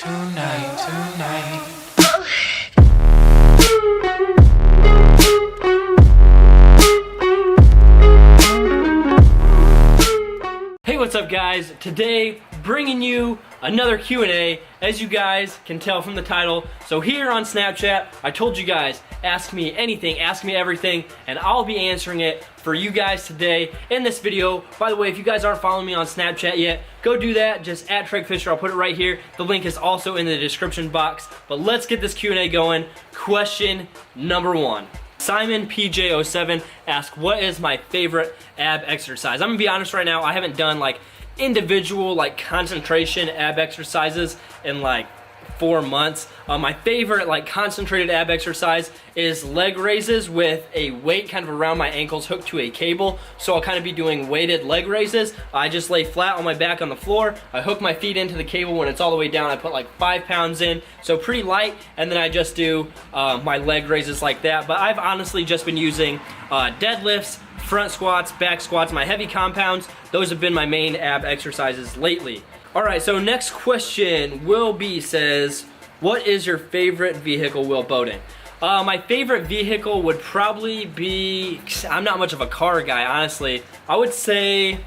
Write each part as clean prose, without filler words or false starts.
tonight. Hey, what's up guys? Today, bringing you another Q&A, as you guys can tell from the title. So here on Snapchat, I told you guys, ask me anything, ask me everything, and I'll be answering it for you guys today in this video. By the way, if you guys aren't following me on Snapchat yet, go do that, just at Tregg Fisher. I'll put it right here. The link is also in the description box. But let's get this Q&A going. Question number 1. Simon PJ07 asked, what is my favorite ab exercise? I'm gonna be honest right now, I haven't done like individual like concentration ab exercises in like 4 months. My favorite like concentrated ab exercise is leg raises with a weight kind of around my ankles hooked to a cable. So I'll kind of be doing weighted leg raises. I just lay flat on my back on the floor. I hook my feet into the cable. When it's all the way down, I put like 5 pounds in, so pretty light, and then I just do my leg raises like that. But I've honestly just been using deadlifts, front squats, back squats, my heavy compounds. Those have been my main ab exercises lately. Alright, so next question, Will B says, what is your favorite vehicle, Will Bowden? My favorite vehicle would probably be, I'm not much of a car guy, honestly. I would say,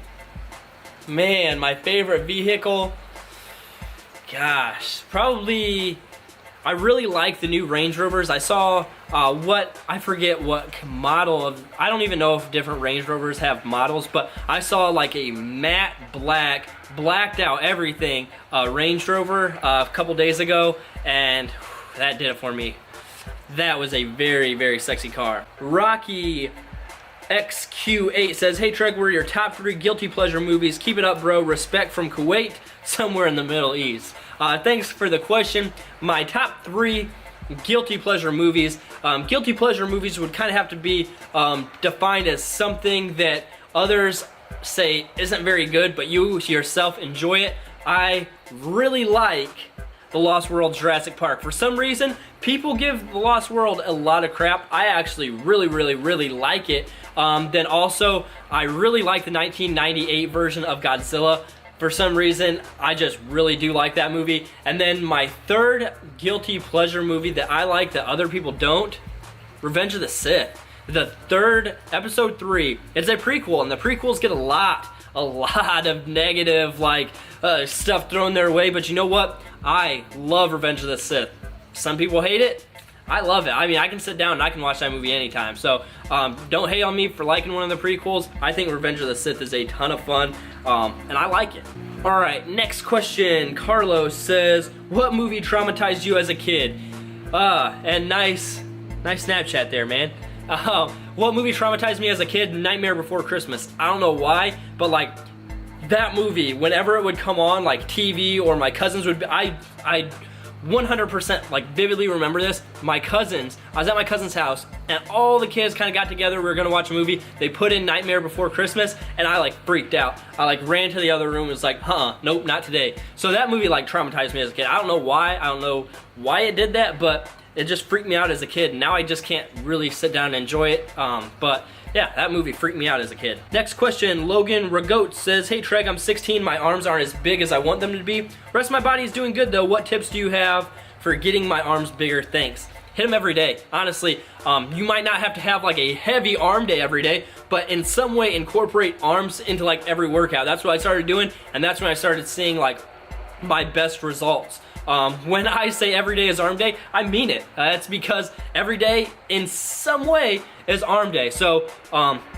man, my favorite vehicle, gosh, probably, I really like the new Range Rovers. I saw I forget what model of, I don't even know if different Range Rovers have models, but I saw like a matte black, blacked out everything Range Rover a couple days ago, and that did it for me. That was a very, very sexy car. Rocky XQ8 says, hey Tregg, what are your top 3 guilty pleasure movies? Keep it up, bro. Respect from Kuwait, somewhere in the Middle East. Thanks for the question. My top 3 guilty pleasure movies. Guilty pleasure movies would kind of have to be defined as something that others say isn't very good, but you yourself enjoy it. I really like The Lost World Jurassic Park. For some reason, people give The Lost World a lot of crap. I actually really like it. Then also, I really like the 1998 version of Godzilla. For some reason, I just really do like that movie. And then my third guilty pleasure movie that I like that other people don't, Revenge of the Sith. The third, episode 3, it's a prequel, and the prequels get a lot of negative like stuff thrown their way, but you know what? I love Revenge of the Sith. Some people hate it. I love it. I mean, I can sit down and I can watch that movie anytime. So don't hate on me for liking one of the prequels. I think Revenge of the Sith is a ton of fun, and I like it. All right, next question. Carlos says, what movie traumatized you as a kid? And nice Snapchat there, man. What movie traumatized me as a kid? Nightmare Before Christmas. I don't know why, but like that movie, whenever it would come on like TV, or my cousins would be, I 100% like vividly remember this. My cousins, I was at my cousin's house and all the kids kind of got together. We were gonna watch a movie. They put in Nightmare Before Christmas and I like freaked out. I like ran to the other room and was like, nope, not today. So that movie like traumatized me as a kid. I don't know why. I don't know why it did that, but it just freaked me out as a kid. Now I just can't really sit down and enjoy it. But yeah, that movie freaked me out as a kid. Next question, Logan Ragote says, hey Tregg, I'm 16, my arms aren't as big as I want them to be. The rest of my body is doing good though. What tips do you have for getting my arms bigger? Thanks. Hit them every day. Honestly, you might not have to have like a heavy arm day every day, but in some way incorporate arms into like every workout. That's what I started doing, and that's when I started seeing like my best results. When I say every day is arm day, I mean it. It's because every day in some way is arm day. So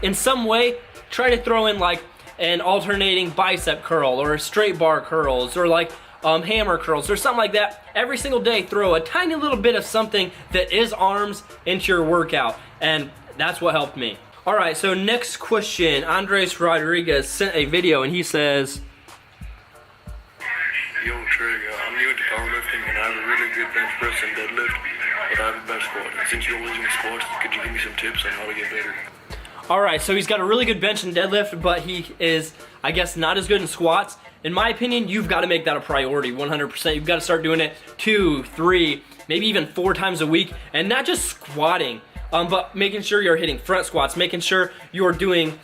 in some way, try to throw in like an alternating bicep curl or a straight bar curls or like hammer curls or something like that. Every single day, throw a tiny little bit of something that is arms into your workout, and that's what helped me. All right, so next question, Andres Rodriguez sent a video and he says, yo Tregg, I'm new into powerlifting and I have a really good bench press and deadlift, but I have a bad squat. And since you're always in squats, could you give me some tips on how to get better? Alright, so he's got a really good bench and deadlift, but he is, I guess, not as good in squats. In my opinion, you've got to make that a priority, 100%. You've got to start doing it 2, 3, maybe even 4 times a week, and not just squatting, but making sure you're hitting front squats, making sure you're doing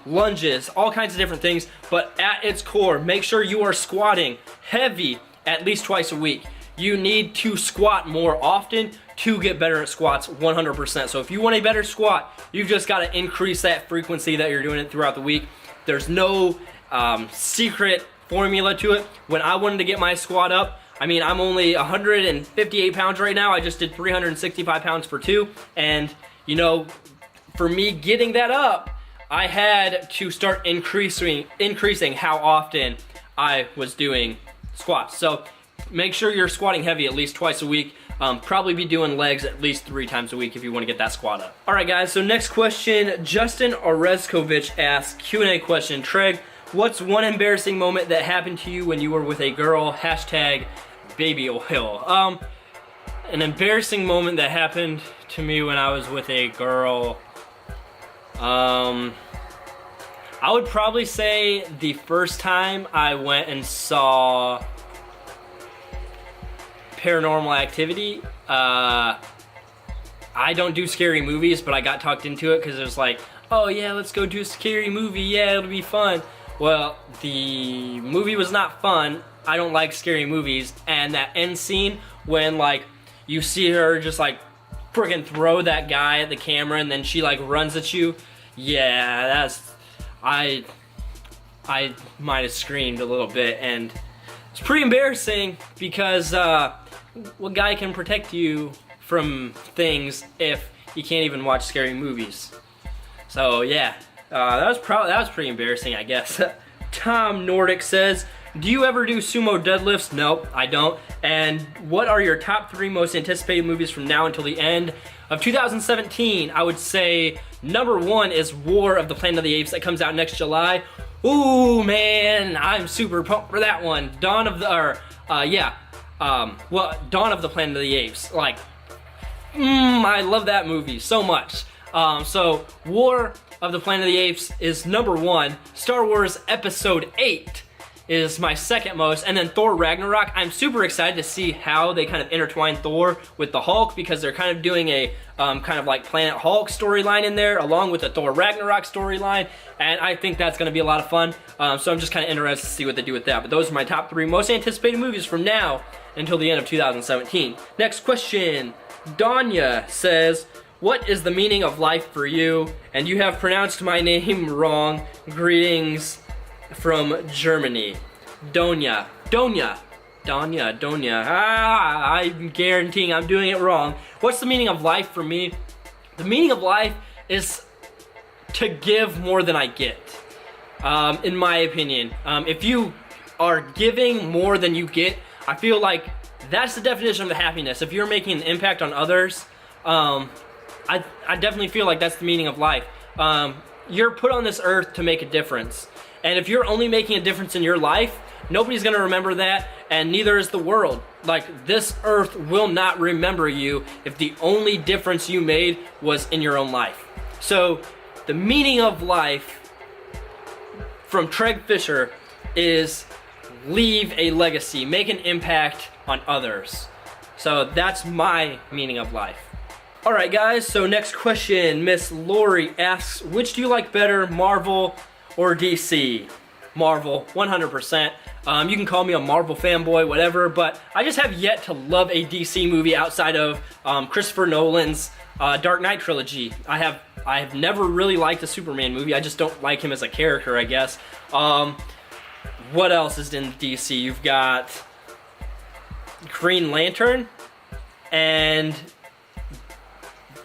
lunges, all kinds of different things. But at its core, make sure you are squatting heavy at least twice a week. You need to squat more often to get better at squats 100%. So if you want a better squat, you've just got to increase that frequency that you're doing it throughout the week. There's no secret formula to it. When I wanted to get my squat up, I mean, I'm only 158 pounds right now. I just did 365 pounds for 2. And, you know, for me getting that up, I had to start increasing how often I was doing squats. So make sure you're squatting heavy at least twice a week. Probably be doing legs at least 3 times a week if you want to get that squat up. All right, guys, so next question, Justin Orezkovich asks, Q&A question, Tregg, what's one embarrassing moment that happened to you when you were with a girl? Hashtag baby oil. An embarrassing moment that happened to me when I was with a girl. I would probably say the first time I went and saw Paranormal Activity. I don't do scary movies, but I got talked into it because it was like, oh yeah, let's go do a scary movie, yeah, it'll be fun. Well, the movie was not fun. I don't like scary movies, and that end scene when like you see her just like freaking throw that guy at the camera and then she like runs at you, yeah, that's, I might have screamed a little bit, and it's pretty embarrassing because what guy can protect you from things if you can't even watch scary movies? So yeah, that was pretty embarrassing, I guess. Tom Nordic says, do you ever do sumo deadlifts? Nope, I don't. And what are your top 3 most anticipated movies from now until the end of 2017? I would say number 1 is War of the Planet of the Apes that comes out next July. Ooh, man, I'm super pumped for that one. Dawn of the Planet of the Apes. Like, I love that movie so much. So War of the Planet of the Apes is number 1. Star Wars Episode 8 is my second most, and then Thor Ragnarok. I'm super excited to see how they kind of intertwine Thor with the Hulk, because they're kind of doing a kind of like Planet Hulk storyline in there along with the Thor Ragnarok storyline, and I think that's going to be a lot of fun. So I'm just kind of interested to see what they do with that. But those are my top 3 most anticipated movies from now until the end of 2017. Next question, Danya says, what is the meaning of life for you? And you have pronounced my name wrong. Greetings from Germany. Donya. I'm guaranteeing I'm doing it wrong. What's the meaning of life for me? The meaning of life is to give more than I get, in my opinion. If you are giving more than you get, I feel like that's the definition of happiness. If you're making an impact on others, I definitely feel like that's the meaning of life. You're put on this earth to make a difference. And if you're only making a difference in your life, nobody's gonna remember that, and neither is the world. Like, this earth will not remember you if the only difference you made was in your own life. So, the meaning of life from Tregg Fisher is leave a legacy, make an impact on others. So that's my meaning of life. Alright guys, so next question, Miss Lori asks, which do you like better, Marvel or DC? Marvel, 100%. You can call me a Marvel fanboy, whatever, but I just have yet to love a DC movie outside of Christopher Nolan's Dark Knight trilogy. I have never really liked a Superman movie. I just don't like him as a character, I guess. What else is in DC? You've got Green Lantern, and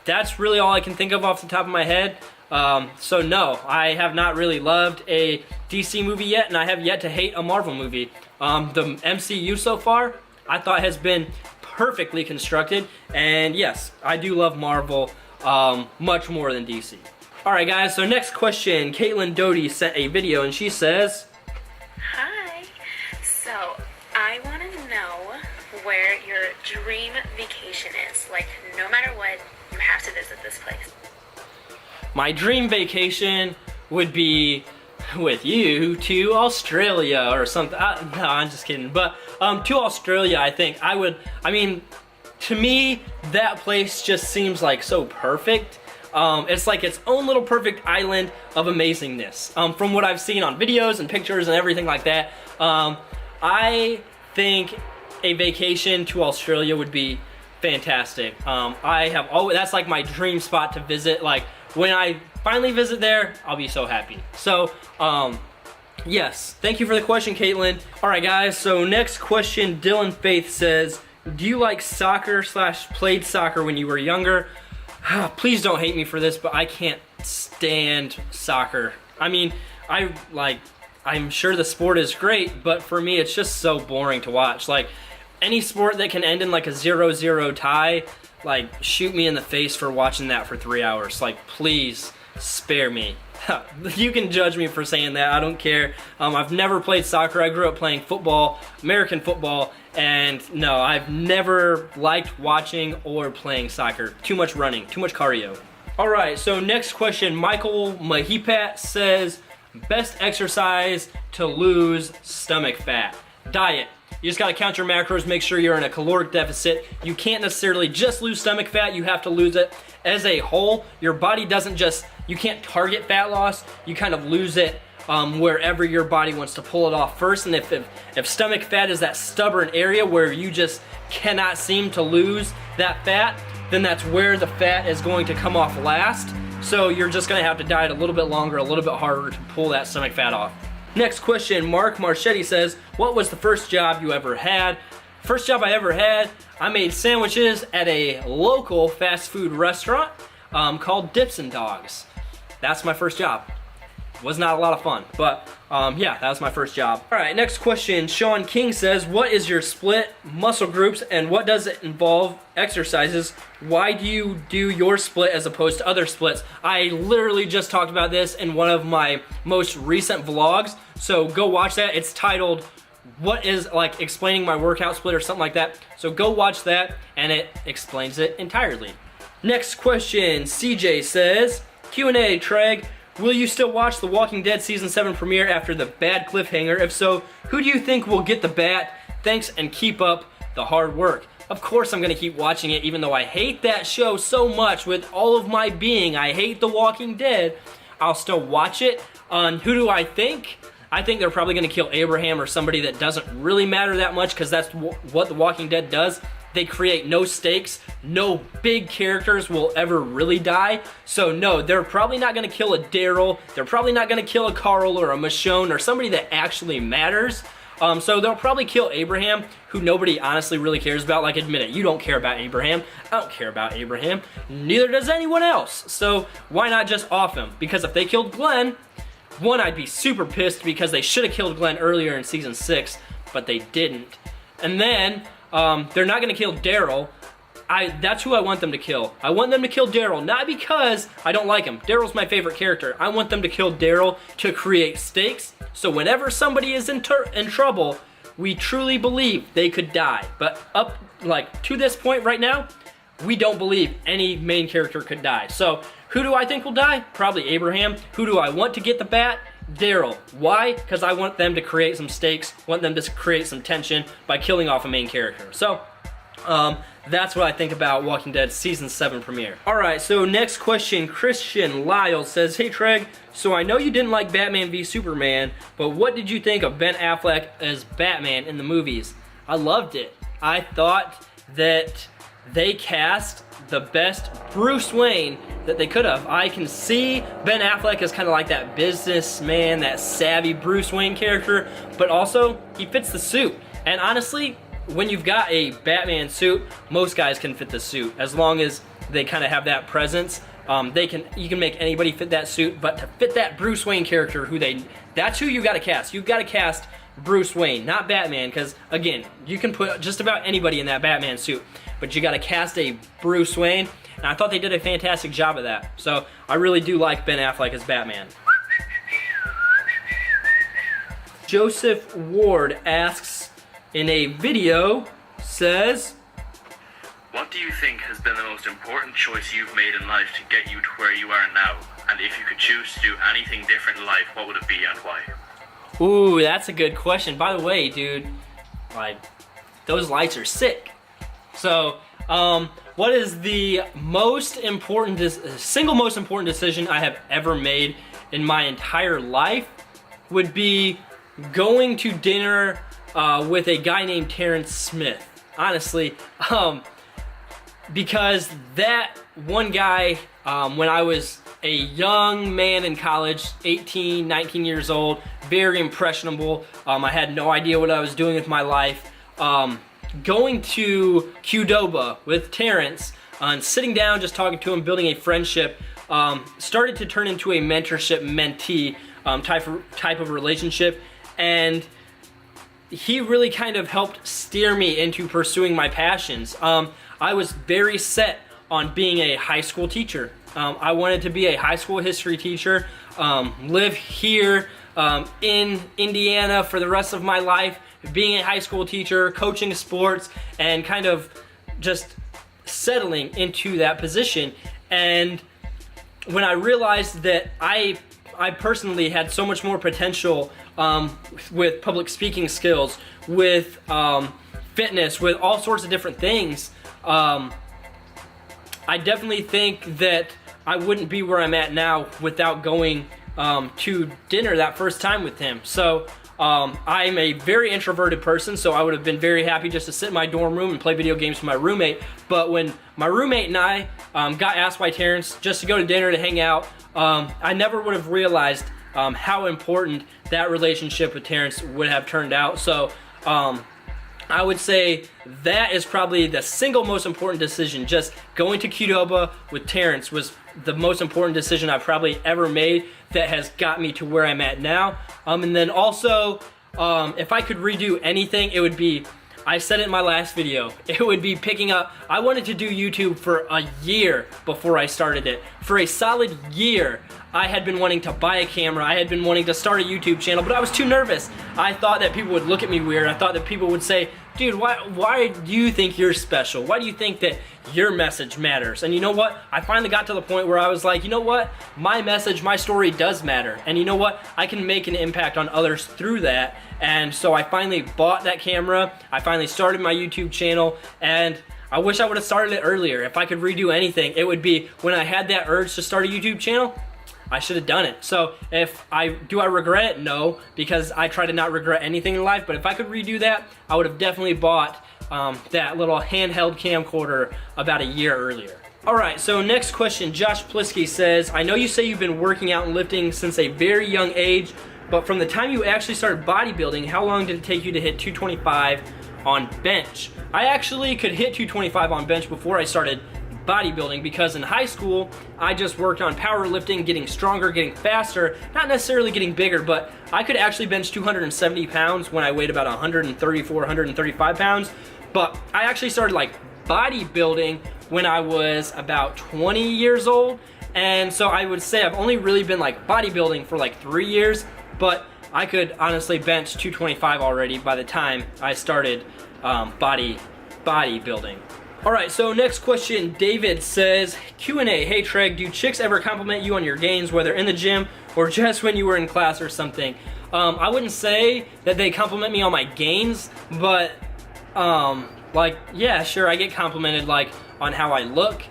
that's really all I can think of off the top of my head. So no, I have not really loved a DC movie yet, and I have yet to hate a Marvel movie. The MCU so far, I thought has been perfectly constructed, and yes, I do love Marvel much more than DC. Alright guys, so next question, Caitlin Doty sent a video, and she says, hi, so I want to know where your dream vacation is. Like, no matter what, you have to visit this place. my dream vacation would be with you to Australia or something. No, I'm just kidding. But to Australia, I think I would. I mean, to me, that place just seems like so perfect. It's like its own little perfect island of amazingness. From what I've seen on videos and pictures and everything like that, I think a vacation to Australia would be fantastic. I have always, that's like my dream spot to visit. Like when I finally visit there, I'll be so happy. So, yes, thank you for the question, Caitlin. All right, guys, so next question, Dylan Faith says, do you like soccer / played soccer when you were younger? Please don't hate me for this, but I can't stand soccer. I mean, I'm sure the sport is great, but for me, it's just so boring to watch. Like, any sport that can end in like a 0-0 tie, like, shoot me in the face for watching that for 3 hours. Like, please spare me. You can judge me for saying that, I don't care. I've never played soccer. I grew up playing football, American football, and no, I've never liked watching or playing soccer. Too much running, too much cardio. All right, so next question, Michael Mahipat says, best exercise to lose stomach fat? Diet. You just gotta count your macros, make sure you're in a caloric deficit. You can't necessarily just lose stomach fat, you have to lose it as a whole. Your body doesn't just, you can't target fat loss, you kind of lose it wherever your body wants to pull it off first. And if stomach fat is that stubborn area where you just cannot seem to lose that fat, then that's where the fat is going to come off last. So you're just gonna have to diet a little bit longer, a little bit harder to pull that stomach fat off. Next question, Mark Marchetti says, what was the first job you ever had? First job I ever had, I made sandwiches at a local fast food restaurant called Dips and Dogs. That's my first job. Was not a lot of fun, but yeah, that was my first job. All right, next question, Sean King says, what is your split muscle groups and what does it involve exercises? Why do you do your split as opposed to other splits? I literally just talked about this in one of my most recent vlogs, so go watch that. It's titled, what is, like, explaining my workout split or something like that. So go watch that and it explains it entirely. Next question, CJ says, Q&A, Tregg, will you still watch The Walking Dead Season 7 premiere after the bad cliffhanger? If so, who do you think will get the bat? Thanks and keep up the hard work. Of course I'm gonna keep watching it, even though I hate that show so much with all of my being. I hate The Walking Dead. I'll still watch it. Who do I think? I think they're probably gonna kill Abraham or somebody that doesn't really matter that much, because that's what The Walking Dead does. They create no stakes, no big characters will ever really die. So no, they're probably not gonna kill a Daryl, they're probably not gonna kill a Carl or a Michonne or somebody that actually matters. So they'll probably kill Abraham, who nobody honestly really cares about. Like, admit it, you don't care about Abraham. I don't care about Abraham. Neither does anyone else. So why not just off him? Because if they killed Glenn, one, I'd be super pissed because they should have killed Glenn earlier in season 6, but they didn't. And then, they're not gonna kill Daryl. That's who I want them to kill. I want them to kill Daryl, not because I don't like him. Daryl's my favorite character. I want them to kill Daryl to create stakes, so whenever somebody is in trouble, we truly believe they could die. But up, like, to this point right now, we don't believe any main character could die. So, who do I think will die? Probably Abraham. Who do I want to get the bat? Daryl. Why? Because I want them to create some stakes, want them to create some tension by killing off a main character. So, that's what I think about Walking Dead Season 7 premiere. Alright, so next question, Christian Lyle says, hey Tregg, so I know you didn't like Batman v Superman, but what did you think of Ben Affleck as Batman in the movies? I loved it. I thought that they cast the best Bruce Wayne that they could have. I can see Ben Affleck as kind of like that businessman, that savvy Bruce Wayne character, but also he fits the suit. And honestly, when you've got a Batman suit, most guys can fit the suit as long as they kind of have that presence. You can make anybody fit that suit, but to fit that Bruce Wayne character, that's who you got to cast. You've got to cast Bruce Wayne, not Batman, because again, you can put just about anybody in that Batman suit, but you got to cast a Bruce Wayne, and I thought they did a fantastic job of that. So I really do like Ben Affleck as Batman. Joseph Ward asks in a video, says, what do you think has been the most important choice you've made in life to get you to where you are now? And if you could choose to do anything different in life, what would it be and why? Ooh, that's a good question. By the way, dude, like, those lights are sick. So, what is the single most important decision I have ever made in my entire life would be going to dinner with a guy named Terrence Smith. Honestly, because that one guy, when I was a young man in college, 18, 19 years old, very impressionable. I had no idea what I was doing with my life. Going to Qdoba with Terrence and sitting down, just talking to him, building a friendship, started to turn into a mentorship-mentee type of relationship, and he really kind of helped steer me into pursuing my passions. I was very set on being a high school teacher. I wanted to be a high school history teacher, live here in Indiana for the rest of my life, being a high school teacher, coaching sports, and kind of just settling into that position. And when I realized that I personally had so much more potential with public speaking skills, with fitness, with all sorts of different things, I definitely think that I wouldn't be where I'm at now without going to dinner that first time with him. So I'm a very introverted person, so I would have been very happy just to sit in my dorm room and play video games with my roommate. But when my roommate and I got asked by Terrence just to go to dinner to hang out, I never would have realized how important that relationship with Terrence would have turned out. So I would say that is probably the single most important decision. Just going to Qdoba with Terrence was the most important decision I've probably ever made that has got me to where I'm at now. And then also, if I could redo anything, it would be, I said it in my last video, it would be picking up, I wanted to do YouTube for a year before I started it. For a solid year, I had been wanting to buy a camera, I had been wanting to start a YouTube channel, but I was too nervous. I thought that people would look at me weird, I thought that people would say, dude, why do you think you're special? Why do you think that your message matters? And you know what? I finally got to the point where I was like, you know what? My message, my story does matter. And you know what? I can make an impact on others through that. And so I finally bought that camera. I finally started my YouTube channel, and I wish I would have started it earlier. If I could redo anything, it would be when I had that urge to start a YouTube channel, I should have done it. So do I regret it? No, because I try to not regret anything in life. But if I could redo that, I would have definitely bought that little handheld camcorder about a year earlier. All right, so next question, Josh Plisky says, I know you say you've been working out and lifting since a very young age, but from the time you actually started bodybuilding, how long did it take you to hit 225 on bench? I actually could hit 225 on bench before I started bodybuilding, because in high school I just worked on powerlifting, getting stronger, getting faster, not necessarily getting bigger, but I could actually bench 270 pounds when I weighed about 134, 135 pounds. But I actually started like bodybuilding when I was about 20 years old, and so I would say I've only really been like bodybuilding for like 3 years, but I could honestly bench 225 already by the time I started bodybuilding. Alright, so next question, David says, Q&A, hey Tregg, do chicks ever compliment you on your gains, whether in the gym or just when you were in class or something? I wouldn't say that they compliment me on my gains, but like, yeah, sure, I get complimented like on how I look.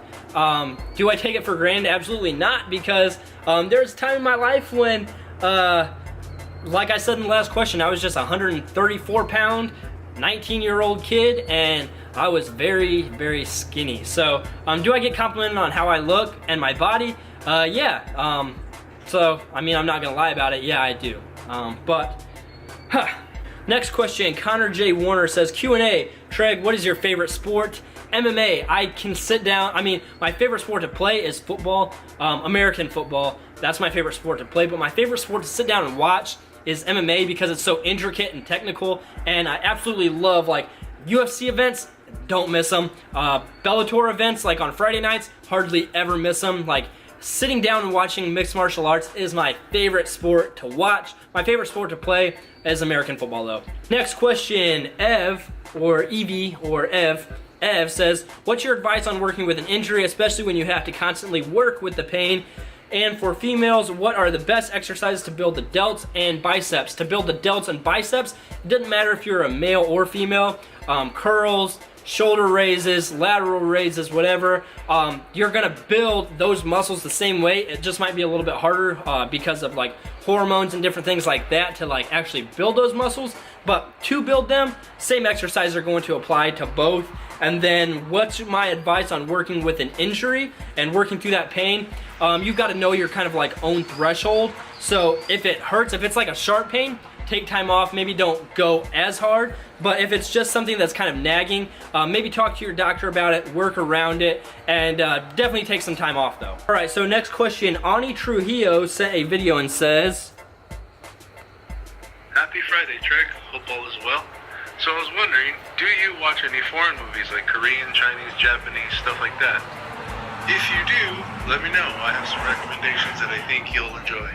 Do I take it for granted? Absolutely not, because there's a time in my life when, like I said in the last question, I was just a 134 pound, 19-year-old kid, and I was very, very skinny. So, do I get complimented on how I look and my body? Yeah. So, I mean, I'm not gonna lie about it. Yeah, I do. Next question, Connor J. Warner says, Q&A, Tregg, what is your favorite sport? MMA, I can sit down, I mean, my favorite sport to play is football, American football. That's my favorite sport to play, but my favorite sport to sit down and watch is MMA, because it's so intricate and technical, and I absolutely love like UFC events, don't miss them. Bellator events like on Friday nights, hardly ever miss them. Like sitting down and watching mixed martial arts is my favorite sport to watch. My favorite sport to play is American football though. Next question, Ev, or Evie, or Ev says, what's your advice on working with an injury, especially when you have to constantly work with the pain? And for females, what are the best exercises to build the delts and biceps? To build the delts and biceps, it doesn't matter if you're a male or female, curls, shoulder raises, lateral raises, whatever, you're gonna build those muscles the same way. It just might be a little bit harder because of like hormones and different things like that to like actually build those muscles. But to build them, same exercises are going to apply to both. And then what's my advice on working with an injury and working through that pain? You've got to know your kind of like own threshold. So if it hurts, if it's like a sharp pain, take time off, maybe don't go as hard. But if it's just something that's kind of nagging, maybe talk to your doctor about it, work around it, and definitely take some time off though. All right, so next question, Ani Trujillo sent a video and says, Happy Friday, Tregg. Hope all is well. So I was wondering, do you watch any foreign movies like Korean, Chinese, Japanese, stuff like that? If you do, let me know. I have some recommendations that I think you'll enjoy.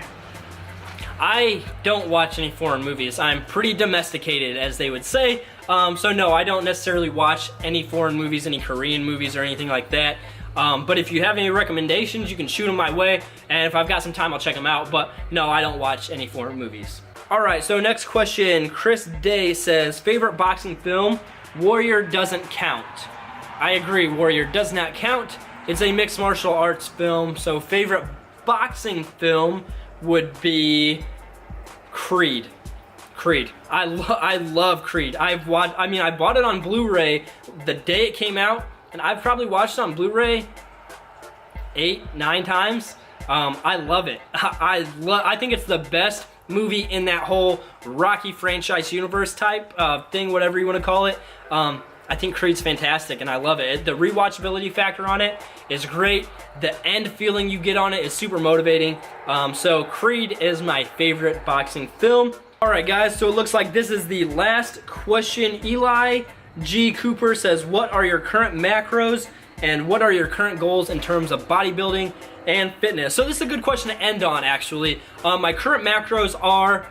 I don't watch any foreign movies. I'm pretty domesticated, as they would say. So no, I don't necessarily watch any foreign movies, any Korean movies or anything like that. But if you have any recommendations, you can shoot them my way. And if I've got some time, I'll check them out. But no, I don't watch any foreign movies. All right, so next question, Chris Day says, favorite boxing film, Warrior doesn't count. I agree, Warrior does not count. It's a mixed martial arts film, so favorite boxing film would be Creed. I love Creed. I bought it on Blu-ray the day it came out, and I've probably watched it on Blu-ray 8-9 times. I love it. I think it's the best movie in that whole Rocky franchise universe type thing, whatever you want to call it. I think Creed's fantastic and I love it. The rewatchability factor on it is great. The end feeling you get on it is super motivating. So Creed is my favorite boxing film. Alright guys, so it looks like this is the last question. Eli G. Cooper says, what are your current macros and what are your current goals in terms of bodybuilding and fitness? So this is a good question to end on, actually. My current macros are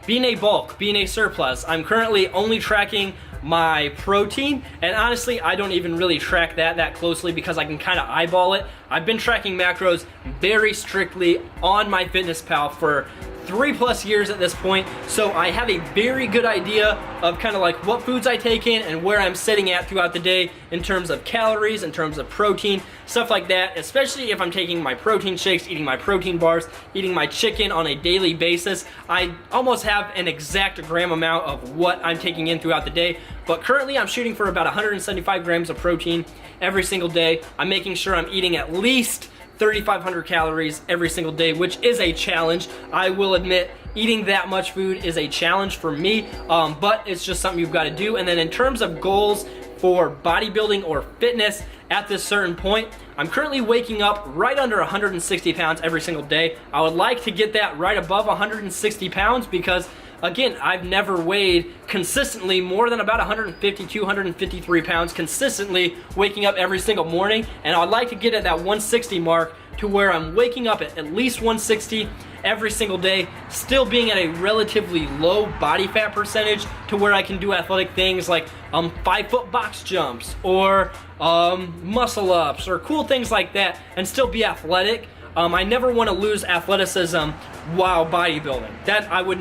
being a bulk, being a surplus. I'm currently only tracking my protein, and honestly, I don't even really track that closely because I can kind of eyeball it. I've been tracking macros very strictly on MyFitnessPal for 3+ years at this point, so I have a very good idea of kind of like what foods I take in and where I'm sitting at throughout the day in terms of calories, in terms of protein, stuff like that, especially if I'm taking my protein shakes, eating my protein bars, eating my chicken on a daily basis. I almost have an exact gram amount of what I'm taking in throughout the day, but currently I'm shooting for about 175 grams of protein every single day. I'm making sure I'm eating at least 3,500 calories every single day, which is a challenge. I will admit, eating that much food is a challenge for me, but it's just something you've got to do. And then in terms of goals for bodybuilding or fitness at this certain point, I'm currently waking up right under 160 pounds every single day. I would like to get that right above 160 pounds because again, I've never weighed consistently more than about 152, 153 pounds consistently waking up every single morning, and I'd like to get at that 160 mark to where I'm waking up at least 160 every single day, still being at a relatively low body fat percentage to where I can do athletic things like 5-foot box jumps or muscle ups or cool things like that and still be athletic. I never want to lose athleticism while bodybuilding. That I would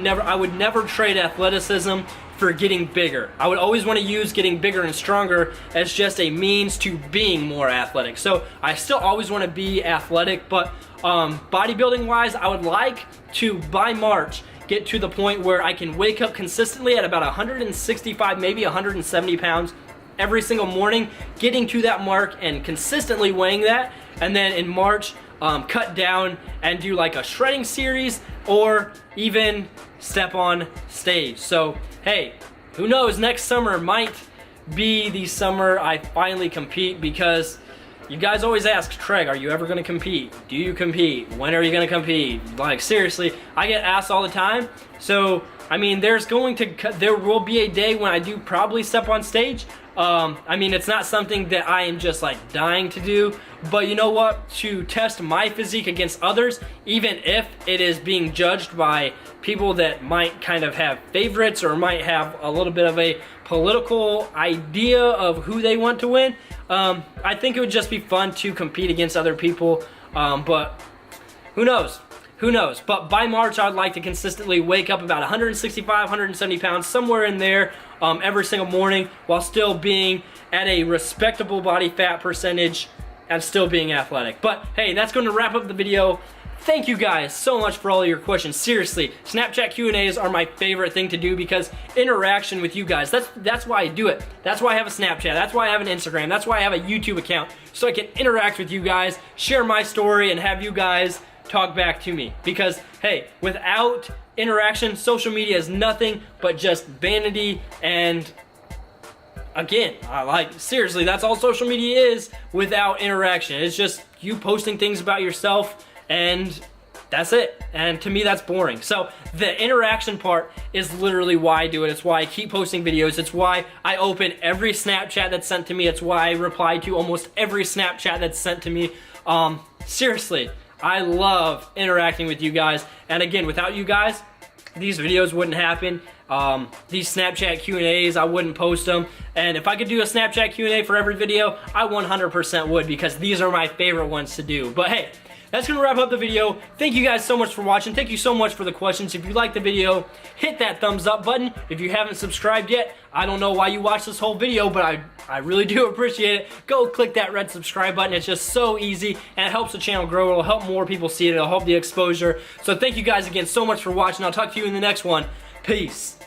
never trade athleticism for getting bigger. I would always want to use getting bigger and stronger as just a means to being more athletic. So I still always want to be athletic, but bodybuilding wise, I would like to, by March, get to the point where I can wake up consistently at about 165, maybe 170 pounds every single morning, getting to that mark and consistently weighing that, and then in March, cut down and do like a shredding series or even step on stage. So hey, who knows, next summer might be the summer I finally compete, because you guys always ask, Tregg, are you ever going to compete? Do you compete? When are you going to compete? Like seriously, I get asked all the time. So I mean, there will be a day when I do probably step on stage. I mean, it's not something that I am just like dying to do, but you know what? To test my physique against others, even if it is being judged by people that might kind of have favorites or might have a little bit of a political idea of who they want to win, I think it would just be fun to compete against other people, but who knows? Who knows? But by March, I'd like to consistently wake up about 165, 170 pounds, somewhere in there, every single morning, while still being at a respectable body fat percentage and still being athletic. But hey, that's going to wrap up the video. thank you guys so much for all of your questions. Seriously, Snapchat Q&As are my favorite thing to do because interaction with you guys, that's why I do it. That's why I have a Snapchat, that's why I have an Instagram, that's why I have a YouTube account, so I can interact with you guys, share my story, and have you guys talk back to me. Because, hey, without interaction, social media is nothing but just vanity. And again, seriously, that's all social media is without interaction. It's just you posting things about yourself, and that's it. And to me, that's boring. So the interaction part is literally why I do it. It's why I keep posting videos. It's why I open every Snapchat that's sent to me. It's why I reply to almost every Snapchat that's sent to me. Seriously, I love interacting with you guys. And again, without you guys, these videos wouldn't happen. These Snapchat Q&As, I wouldn't post them. And if I could do a Snapchat Q&A for every video, I 100% would, because these are my favorite ones to do. But hey, that's gonna wrap up the video. Thank you guys so much for watching. Thank you so much for the questions. If you liked the video, hit that thumbs up button. If you haven't subscribed yet, I don't know why you watched this whole video, but I really do appreciate it. Go click that red subscribe button. It's just so easy, and it helps the channel grow. It'll help more people see it. It'll help the exposure. So thank you guys again so much for watching. I'll talk to you in the next one. Peace.